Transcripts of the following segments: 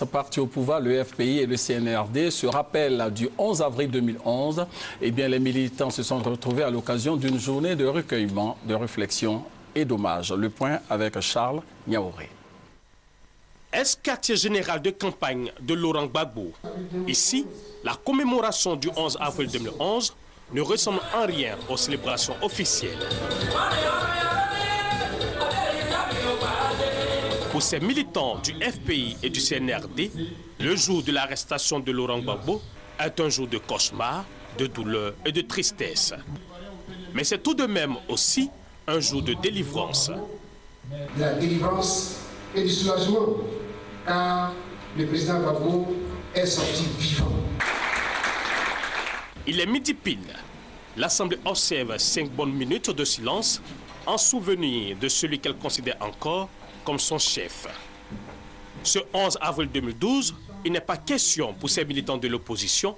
Parti au pouvoir, le FPI et le CNRD se rappellent du 11 avril 2011. Eh bien, les militants se sont retrouvés à l'occasion d'une journée de recueillement, de réflexion et d'hommage. Le point avec Charles Niaouré. Ex-quartier général de campagne de Laurent Gbagbo. Ici, la commémoration du 11 avril 2011 ne ressemble en rien aux célébrations officielles. Pour ces militants du FPI et du CNRD, le jour de l'arrestation de Laurent Gbagbo est un jour de cauchemar, de douleur et de tristesse. Mais c'est tout de même aussi un jour de délivrance. De la délivrance et du soulagement, car le président Gbagbo est sorti vivant. Il est midi pile. L'Assemblée observe 5 bonnes minutes de silence en souvenir de celui qu'elle considère encore comme son chef. Ce 11 avril 2012, il n'est pas question pour ces militants de l'opposition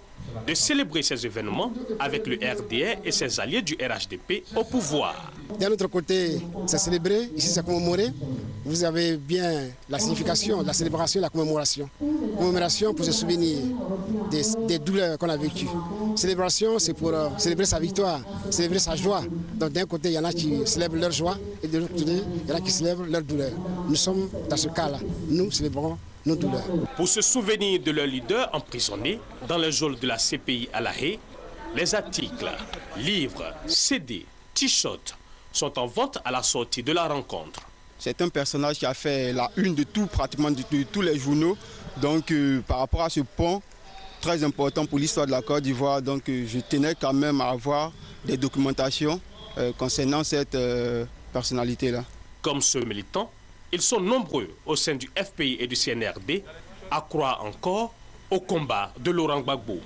de célébrer ces événements avec le RDR et ses alliés du RHDP au pouvoir. D'un autre côté, c'est célébré, ici c'est commémoré. Vous avez bien la signification de la célébration et la commémoration. Commémoration pour se souvenir des douleurs qu'on a vécues. Célébration, c'est pour célébrer sa victoire, célébrer sa joie. Donc d'un côté, il y en a qui célèbrent leur joie et de l'autre côté, il y en a qui célèbrent leur douleur. Nous sommes dans ce cas-là. Nous célébrons nos douleurs. Pour se souvenir de leur leader emprisonné dans le geôle de la CPI à La Haye, les articles, livres, CD, t-shirts sont en vente à la sortie de la rencontre. C'est un personnage qui a fait la une de tout, pratiquement de tous les journaux. Donc par rapport à ce point très important pour l'histoire de la Côte d'Ivoire, donc je tenais quand même à avoir des documentations concernant cette personnalité-là. Comme ce militant, ils sont nombreux au sein du FPI et du CNRD à croire encore au combat de Laurent Gbagbo.